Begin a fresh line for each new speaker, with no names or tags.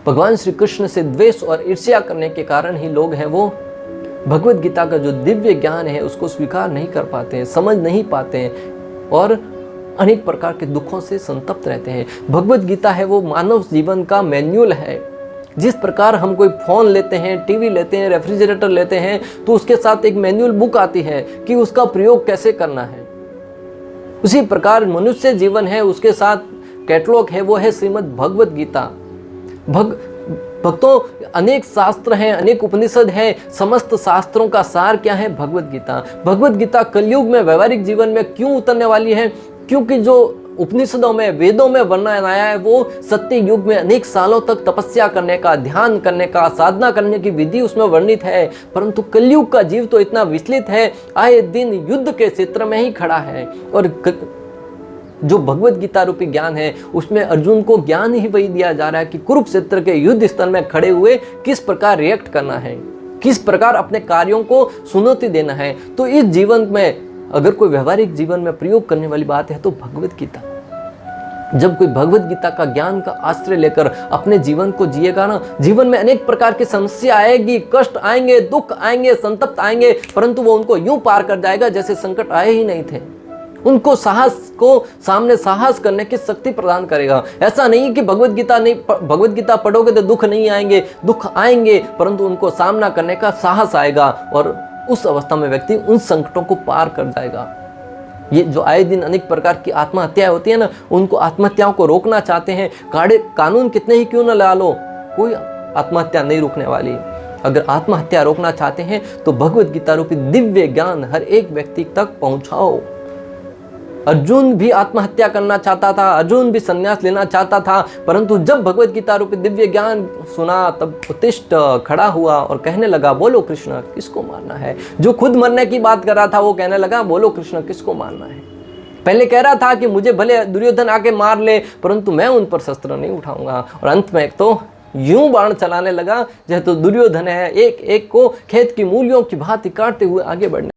भगवान श्री कृष्ण से द्वेष और ईर्ष्या करने के कारण ही लोग हैं वो भगवत गीता का जो दिव्य ज्ञान है उसको स्वीकार नहीं कर पाते हैं, समझ नहीं पाते हैं और अनेक प्रकार के दुखों से संतप्त रहते हैं। भगवत गीता है वो मानव जीवन का मैन्युअल है। जिस प्रकार हम कोई फ़ोन लेते हैं, टीवी लेते हैं, रेफ्रिजरेटर लेते हैं तो उसके साथ एक मैन्युअल बुक आती है कि उसका प्रयोग कैसे करना है, उसी प्रकार मनुष्य जीवन है उसके साथ कैटलॉग है वो है श्रीमद् भगवत गीता। भक्तों, अनेक शास्त्र हैं, अनेक उपनिषद हैं, समस्त शास्त्रों का सार क्या है? भगवत गीता। भगवत गीता कलयुग में व्यवहारिक जीवन में क्यों उतरने वाली है? क्योंकि जो उपनिषदों में, वेदों में वर्णन आया है वो सत्य युग में अनेक सालों तक तपस्या करने का, ध्यान करने का, साधना करने की विधि उसमें वर्णित है। परंतु कलयुग का जीव तो इतना विचलित है, आए दिन युद्ध के क्षेत्र में ही खड़ा है। और जो भगवत गीता रूपी ज्ञान है उसमें अर्जुन को ज्ञान ही वही दिया जा रहा है कि कुरुक्षेत्र के युद्ध स्थल में खड़े हुए किस प्रकार रिएक्ट करना है, किस प्रकार अपने कार्यों को चुनौती देना है। तो इस जीवन में अगर कोई व्यवहारिक जीवन में प्रयोग करने वाली बात है तो भगवत गीता। जब कोई भगवत गीता का ज्ञान का आश्रय लेकर अपने जीवन को जिएगा ना, जीवन में अनेक प्रकार की समस्या आएगी, कष्ट आएंगे, दुख आएंगे, संतप्त आएंगे, परंतु वो उनको यूं पार कर जाएगा जैसे संकट आए ही नहीं थे। उनको साहस को सामने साहस करने की शक्ति प्रदान करेगा। ऐसा नहीं कि भगवत गीता पढ़ोगे तो दुख नहीं आएंगे, दुख आएंगे, परंतु उनको सामना करने का साहस आएगा और उस अवस्था में व्यक्ति उन संकटों को पार कर जाएगा। ये जो आए दिन अनेक प्रकार की आत्महत्याएं होती है ना, उनको आत्महत्याओं को रोकना चाहते हैं, कानून कितने ही क्यों न ला लो, कोई आत्महत्या नहीं रुकने वाली। अगर आत्महत्या रोकना चाहते हैं तो भगवत गीता रूपी दिव्य ज्ञान हर एक व्यक्ति तक पहुंचाओ। अर्जुन भी आत्महत्या करना चाहता था, अर्जुन भी संन्यास लेना चाहता था, परंतु जब भगवत गीता रूपी दिव्य ज्ञान सुना तब उत्तिष्ठ खड़ा हुआ और कहने लगा, बोलो कृष्ण किसको मारना है। जो खुद मरने की बात कर रहा था वो कहने लगा, बोलो कृष्ण किसको मारना है। पहले कह रहा था कि मुझे भले दुर्योधन आके मार ले परंतु मैं उन पर शस्त्र नहीं उठाऊंगा, और अंत में तो यूं बाण चलाने लगा जैसे तो दुर्योधन है एक एक को खेत की मूलियों की भांति काटते हुए आगे बढ़ने